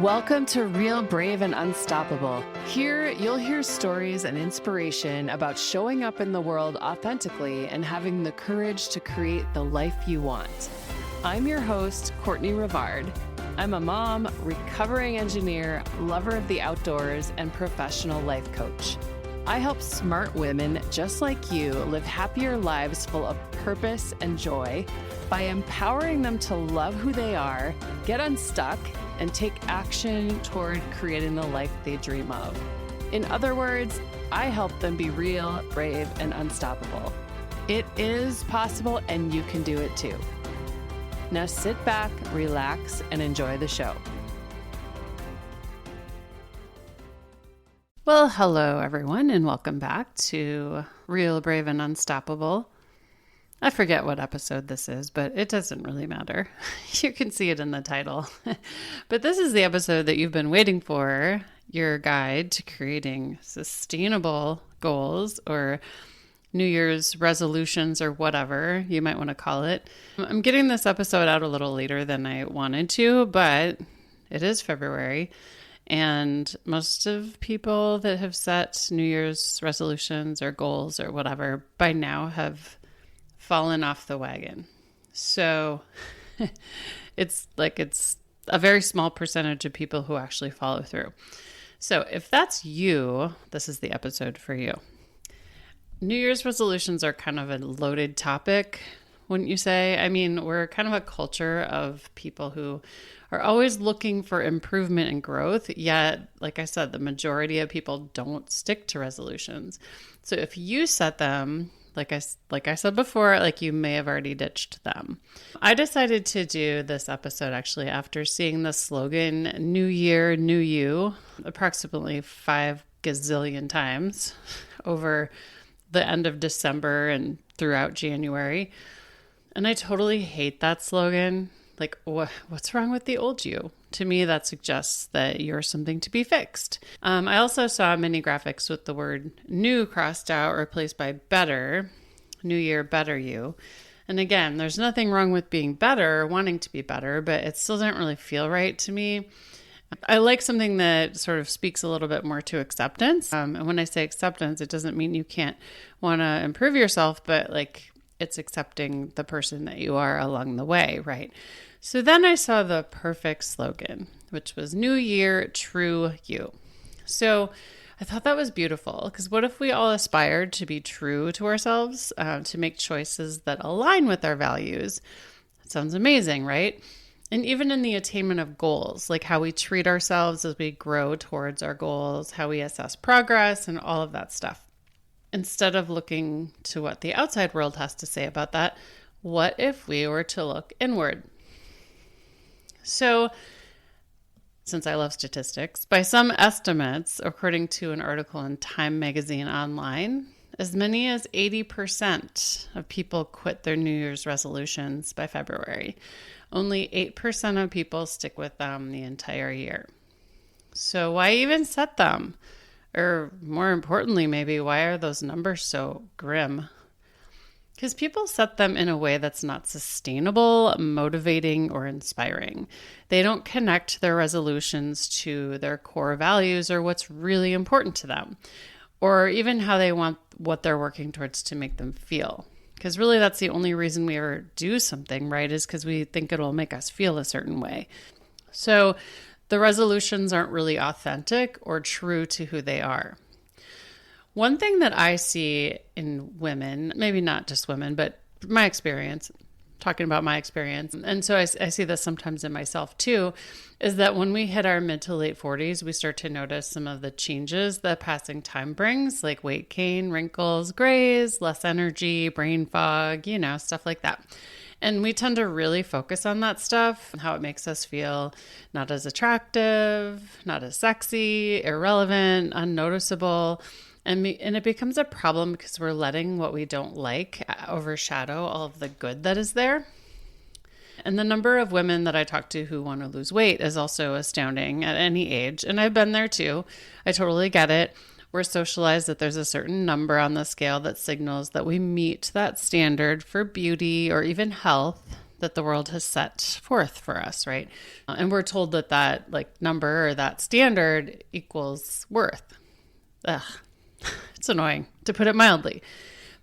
Welcome to Real, Brave, and Unstoppable. Here, you'll hear stories and inspiration about showing up in the world authentically and having the courage to create the life you want. I'm your host, Courtney Rivard. I'm a mom, recovering engineer, lover of the outdoors, and professional life coach. I help smart women just like you live happier lives full of purpose and joy by empowering them to love who they are, get unstuck, and take action toward creating the life they dream of. In other words, I help them be real, brave, and unstoppable. It is possible, and you can do it too. Now sit back, relax, and enjoy the show. Well, hello everyone, and welcome back to Real, Brave, and Unstoppable. I forget what episode this is, but it doesn't really matter. You can see it in the title. But this is the episode that you've been waiting for, your guide to creating sustainable goals or New Year's resolutions or whatever you might want to call it. I'm getting this episode out a little later than I wanted to, but it is February. And most of people that have set New Year's resolutions or goals or whatever by now have fallen off the wagon. So it's a very small percentage of people who actually follow through. So if that's you, this is the episode for you. New Year's resolutions are kind of a loaded topic, wouldn't you say? I mean, we're kind of a culture of people who are always looking for improvement and growth, yet, like I said, the majority of people don't stick to resolutions. So if you set them, like I said before, like you may have already ditched them. I decided to do this episode actually after seeing the slogan, New Year, New You, approximately 5 gazillion times over the end of December and throughout January. And I totally hate that slogan. Like, what's wrong with the old you? To me, that suggests that you're something to be fixed. I also saw many graphics with the word new crossed out, replaced by better, New Year, better you. And again, there's nothing wrong with being better, wanting to be better, but it still doesn't really feel right to me. I like something that sort of speaks a little bit more to acceptance. And when I say acceptance, it doesn't mean you can't want to improve yourself, but like it's accepting the person that you are along the way, right? So then I saw the perfect slogan, which was New Year, True You. So I thought that was beautiful because what if we all aspired to be true to ourselves, to make choices that align with our values? That sounds amazing, right? And even in the attainment of goals, like how we treat ourselves as we grow towards our goals, how we assess progress and all of that stuff. Instead of looking to what the outside world has to say about that, what if we were to look inward? So, since I love statistics, by some estimates, according to an article in Time magazine online, as many as 80% of people quit their New Year's resolutions by February. Only 8% of people stick with them the entire year. So why even set them? Or more importantly, maybe, why are those numbers so grim? Because people set them in a way that's not sustainable, motivating, or inspiring. They don't connect their resolutions to their core values or what's really important to them, or even how they want what they're working towards to make them feel. Because really that's the only reason we ever do something, right, is because we think it'll make us feel a certain way. So the resolutions aren't really authentic or true to who they are. One thing that I see in women, maybe not just women, but my experience, talking about my experience, and so I see this sometimes in myself too, is that when we hit our mid to late 40s, we start to notice some of the changes that passing time brings, like weight gain, wrinkles, grays, less energy, brain fog, stuff like that. And we tend to really focus on that stuff, how it makes us feel not as attractive, not as sexy, irrelevant, unnoticeable. And it becomes a problem because we're letting what we don't like overshadow all of the good that is there. And the number of women that I talk to who want to lose weight is also astounding at any age. And I've been there too. I totally get it. We're socialized that there's a certain number on the scale that signals that we meet that standard for beauty or even health. that the world has set forth for us, right? And we're told that that like number or that standard equals worth. Ugh, it's annoying, to put it mildly.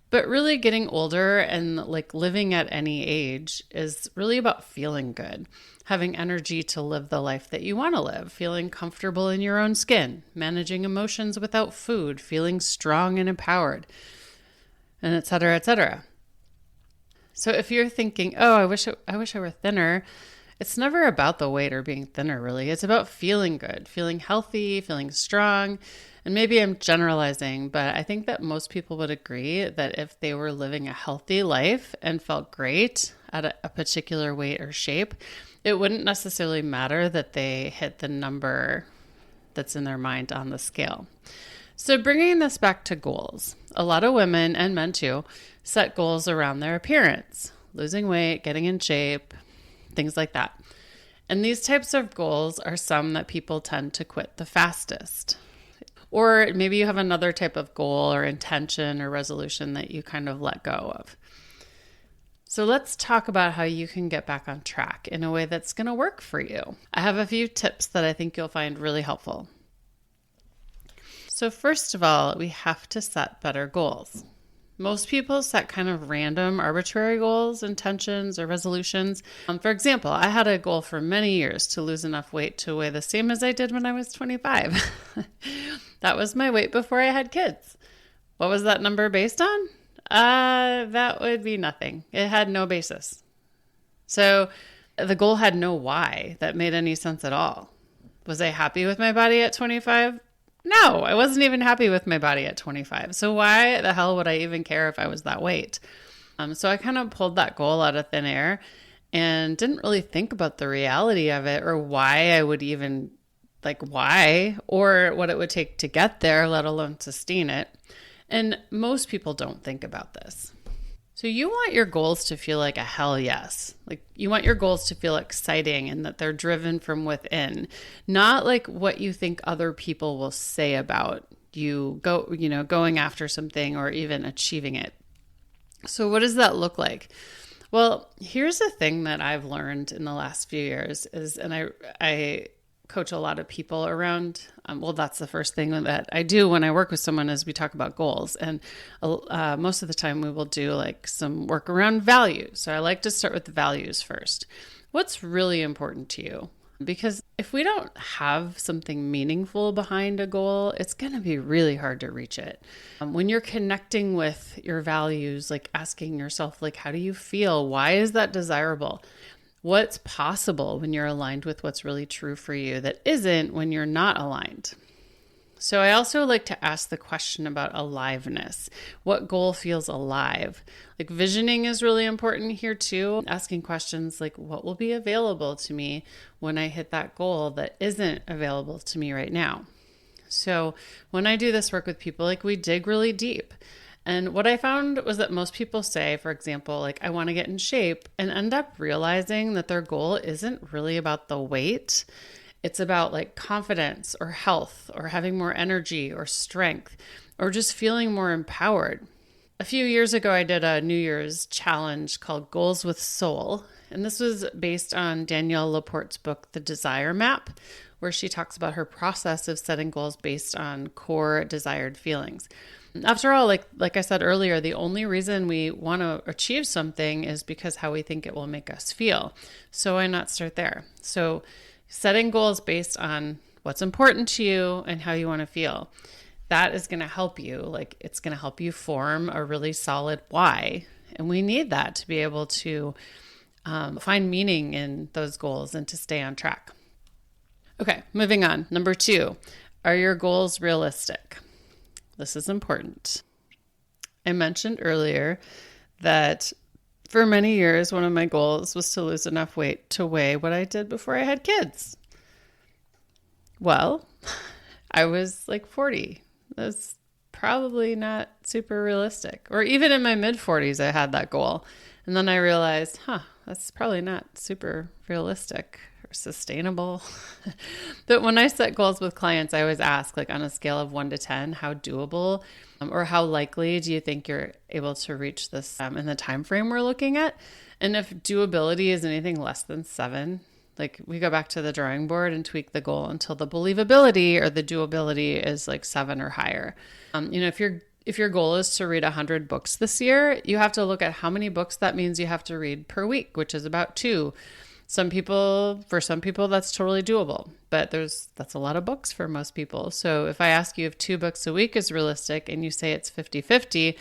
But really getting older and like living at any age is really about feeling good, having energy to live the life that you want to live, feeling comfortable in your own skin, managing emotions without food, feeling strong and empowered, and et cetera, et cetera. So if you're thinking, oh, I wish I were thinner, it's never about the weight or being thinner, really. It's about feeling good, feeling healthy, feeling strong. And maybe I'm generalizing, but I think that most people would agree that if they were living a healthy life and felt great at a particular weight or shape, it wouldn't necessarily matter that they hit the number that's in their mind on the scale. So bringing this back to goals, a lot of women and men too set goals around their appearance, losing weight, getting in shape, things like that. And these types of goals are some that people tend to quit the fastest. Or maybe you have another type of goal or intention or resolution that you kind of let go of. So let's talk about how you can get back on track in a way that's going to work for you. I have a few tips that I think you'll find really helpful. So first of all, we have to set better goals. Most people set kind of random, arbitrary goals, intentions, or resolutions. For example, I had a goal for many years to lose enough weight to weigh the same as I did when I was 25. That was my weight before I had kids. What was that number based on? That would be nothing. It had no basis. So the goal had no why that made any sense at all. Was I happy with my body at 25? No, I wasn't even happy with my body at 25. So why the hell would I even care if I was that weight? So I kind of pulled that goal out of thin air and didn't really think about the reality of it or why I would even why or what it would take to get there, let alone sustain it. And most people don't think about this. So you want your goals to feel like a hell yes. Like you want your goals to feel exciting and that they're driven from within, not like what you think other people will say about you going after something or even achieving it. So what does that look like? Well, here's a thing that I've learned in the last few years and I coach a lot of people around. That's the first thing that I do when I work with someone is we talk about goals. And most of the time we will do like some work around values. So I like to start with the values first. What's really important to you? Because if we don't have something meaningful behind a goal, it's going to be really hard to reach it. When you're connecting with your values, like asking yourself, like, how do you feel? Why is that desirable? What's possible when you're aligned with what's really true for you that isn't when you're not aligned? So I also like to ask the question about aliveness. What goal feels alive? Like visioning is really important here too. Asking questions like what will be available to me when I hit that goal that isn't available to me right now? So when I do this work with people, like we dig really deep. And what I found was that most people say, for example, like, I want to get in shape and end up realizing that their goal isn't really about the weight. It's about like confidence or health or having more energy or strength or just feeling more empowered. A few years ago, I did a New Year's challenge called Goals with Soul. And this was based on Danielle Laporte's book, The Desire Map, where she talks about her process of setting goals based on core desired feelings. After all, like I said earlier, the only reason we want to achieve something is because how we think it will make us feel. So why not start there? So setting goals based on what's important to you and how you want to feel. That is going to help you. Like it's going to help you form a really solid why. And we need that to be able to find meaning in those goals and to stay on track. Okay, moving on. Number 2, are your goals realistic? This is important. I mentioned earlier that for many years, one of my goals was to lose enough weight to weigh what I did before I had kids. Well, I was like 40. That's probably not super realistic. Or even in my mid-40s, I had that goal. And then I realized, that's probably not super realistic sustainable. But when I set goals with clients, I always ask, like, on a scale of 1 to 10, how doable or how likely do you think you're able to reach this in the time frame we're looking at? And if doability is anything less than 7, like, we go back to the drawing board and tweak the goal until the believability or the doability is like 7 or higher. If your goal is to read 100 books this year, you have to look at how many books that means you have to read per week, which is about 2. For some people, that's totally doable, but that's a lot of books for most people. So if I ask you if 2 books a week is realistic and you say it's 50-50,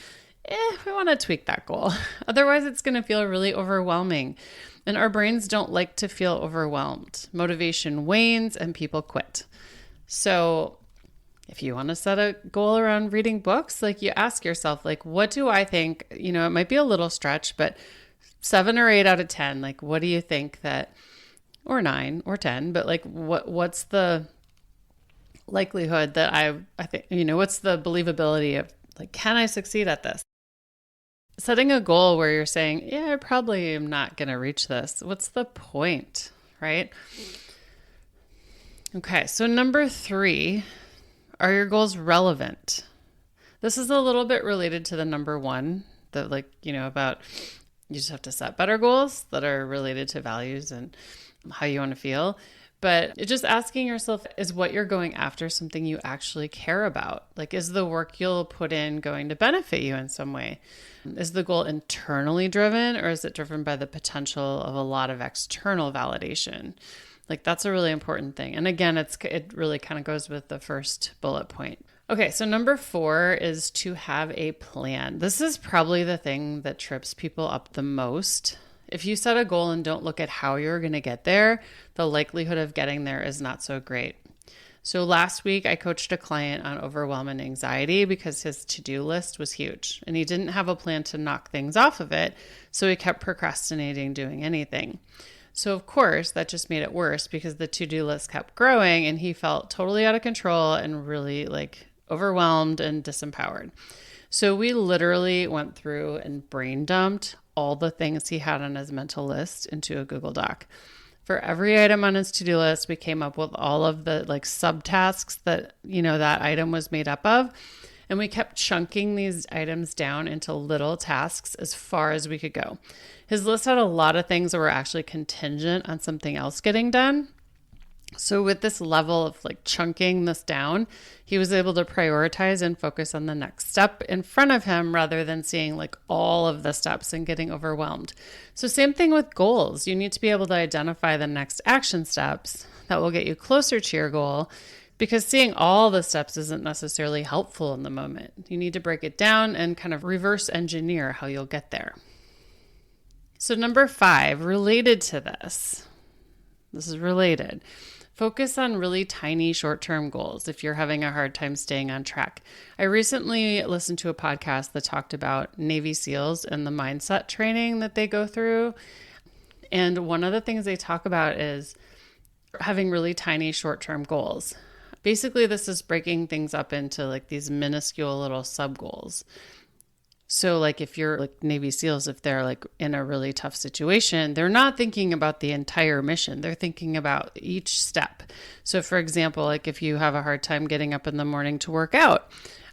we want to tweak that goal. Otherwise, it's going to feel really overwhelming. And our brains don't like to feel overwhelmed. Motivation wanes and people quit. So if you want to set a goal around reading books, like, you ask yourself, like, what do I think, it might be a little stretch, but 7 or 8 out of 10, like, what do you think that, or 9 or 10, but like, what's the likelihood that I think, what's the believability of, like, can I succeed at this? Setting a goal where you're saying, yeah, I probably am not going to reach this. What's the point, right? Okay, so number 3, are your goals relevant? This is a little bit related to the number 1, that, like, about you just have to set better goals that are related to values and how you want to feel. But just asking yourself, is what you're going after something you actually care about? Like, is the work you'll put in going to benefit you in some way? Is the goal internally driven, or is it driven by the potential of a lot of external validation? Like, that's a really important thing. And again, it really kind of goes with the first bullet point. Okay, so number 4 is to have a plan. This is probably the thing that trips people up the most. If you set a goal and don't look at how you're going to get there, the likelihood of getting there is not so great. So last week, I coached a client on overwhelm and anxiety because his to-do list was huge and he didn't have a plan to knock things off of it. So he kept procrastinating doing anything. So of course, that just made it worse because the to-do list kept growing and he felt totally out of control and really, like, overwhelmed and disempowered. So we literally went through and brain dumped all the things he had on his mental list into a Google Doc. For every item on his to-do list, we came up with all of the, like, subtasks that, that item was made up of. And we kept chunking these items down into little tasks as far as we could go. His list had a lot of things that were actually contingent on something else getting done. So with this level of, like, chunking this down, he was able to prioritize and focus on the next step in front of him rather than seeing, like, all of the steps and getting overwhelmed. So same thing with goals. You need to be able to identify the next action steps that will get you closer to your goal, because seeing all the steps isn't necessarily helpful in the moment. You need to break it down and kind of reverse engineer how you'll get there. So number 5, related to this is related. Focus on really tiny short-term goals if you're having a hard time staying on track. I recently listened to a podcast that talked about Navy SEALs and the mindset training that they go through. And one of the things they talk about is having really tiny short-term goals. Basically, this is breaking things up into, like, these minuscule little sub-goals. So, like, if you're, like, Navy SEALs, if they're, like, in a really tough situation, they're not thinking about the entire mission. They're thinking about each step. So, for example, like, if you have a hard time getting up in the morning to work out,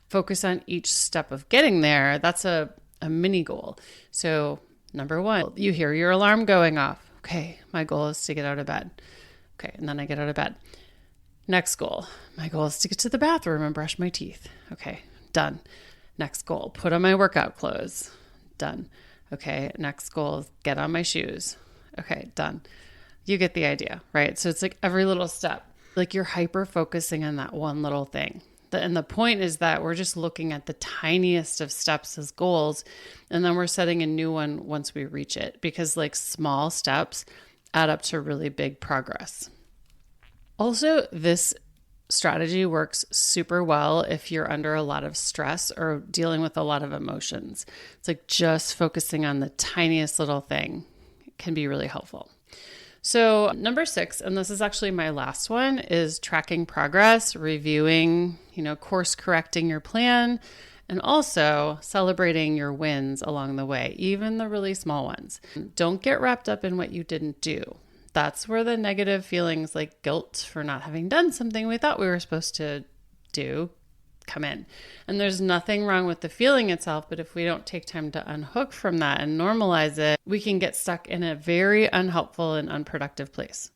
focus on each step of getting there. That's a mini goal. So, number 1, you hear your alarm going off. Okay, my goal is to get out of bed. Okay, and then I get out of bed. Next goal, my goal is to get to the bathroom and brush my teeth. Okay, done. Next goal, put on my workout clothes. Done. Okay, next goal is get on my shoes. Okay, done. You get the idea, right? So it's like every little step, like, you're hyper focusing on that one little thing. And the point is that we're just looking at the tiniest of steps as goals, and then we're setting a new one once we reach it, because, like, small steps add up to really big progress. Also, this strategy works super well if you're under a lot of stress or dealing with a lot of emotions. It's like just focusing on the tiniest little thing can be really helpful. So number 6, and this is actually my last one, is tracking progress, reviewing, course correcting your plan, and also celebrating your wins along the way, even the really small ones. Don't get wrapped up in what you didn't do. that's where the negative feelings like guilt for not having done something we thought we were supposed to do come in. And there's nothing wrong with the feeling itself, but if we don't take time to unhook from that and normalize it, we can get stuck in a very unhelpful and unproductive place.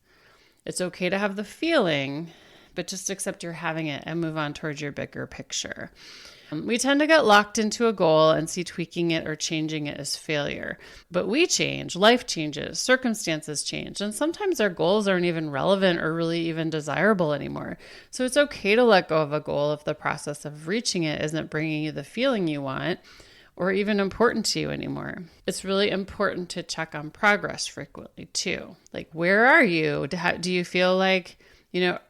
It's okay to have the feeling, but just accept you're having it and move on towards your bigger picture. We tend to get locked into a goal and see tweaking it or changing it as failure. But we change, life changes, circumstances change, and sometimes our goals aren't even relevant or really even desirable anymore. So it's okay to let go of a goal if the process of reaching it isn't bringing you the feeling you want or even important to you anymore. It's really important to check on progress frequently too. Like, where are you? Do you feel like,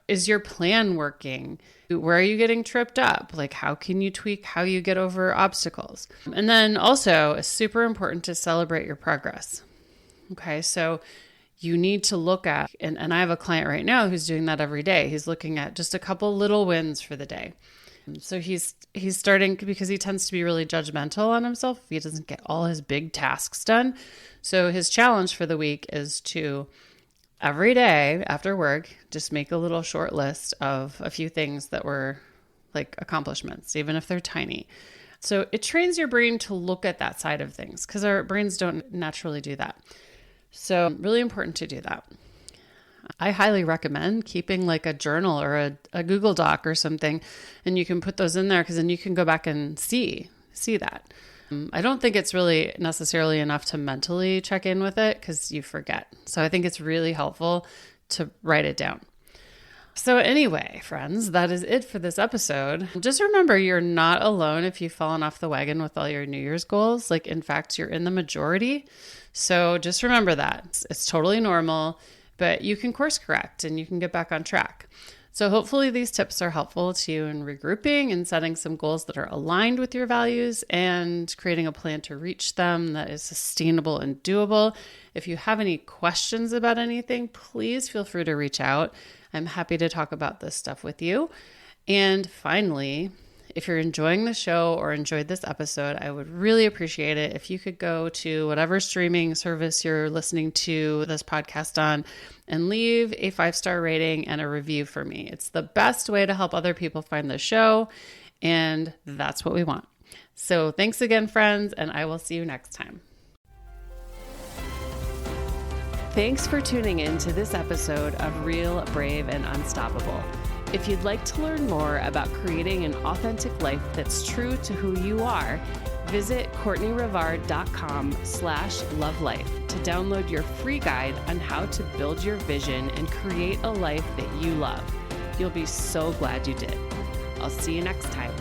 is your plan working? Where are you getting tripped up? Like, how can you tweak how you get over obstacles? And then also, it's super important to celebrate your progress. Okay, so you need to look at, and I have a client right now who's doing that every day. He's looking at just a couple little wins for the day. So he's starting, because he tends to be really judgmental on himself if he doesn't get all his big tasks done. So his challenge for the week is to every day after work, just make a little short list of a few things that were like accomplishments, even if they're tiny. So it trains your brain to look at that side of things because our brains don't naturally do that. So really important to do that. I highly recommend keeping like a journal or a Google Doc or something, and you can put those in there because then you can go back and see that. I don't think it's really necessarily enough to mentally check in with it because you forget. So I think it's really helpful to write it down. So anyway, friends, that is it for this episode. Just remember, you're not alone if you've fallen off the wagon with all your New Year's goals. Like, in fact, you're in the majority. So just remember that. It's totally normal, but you can course correct and you can get back on track. So hopefully these tips are helpful to you in regrouping and setting some goals that are aligned with your values and creating a plan to reach them that is sustainable and doable. If you have any questions about anything, please feel free to reach out. I'm happy to talk about this stuff with you. And finally, if you're enjoying the show or enjoyed this episode, I would really appreciate it if you could go to whatever streaming service you're listening to this podcast on and leave a 5-star rating and a review for me. It's the best way to help other people find the show, and that's what we want. So thanks again, friends, and I will see you next time. Thanks for tuning in to this episode of Real, Brave, and Unstoppable. If you'd like to learn more about creating an authentic life that's true to who you are, visit CourtneyRivard.com/lovelife to download your free guide on how to build your vision and create a life that you love. You'll be so glad you did. I'll see you next time.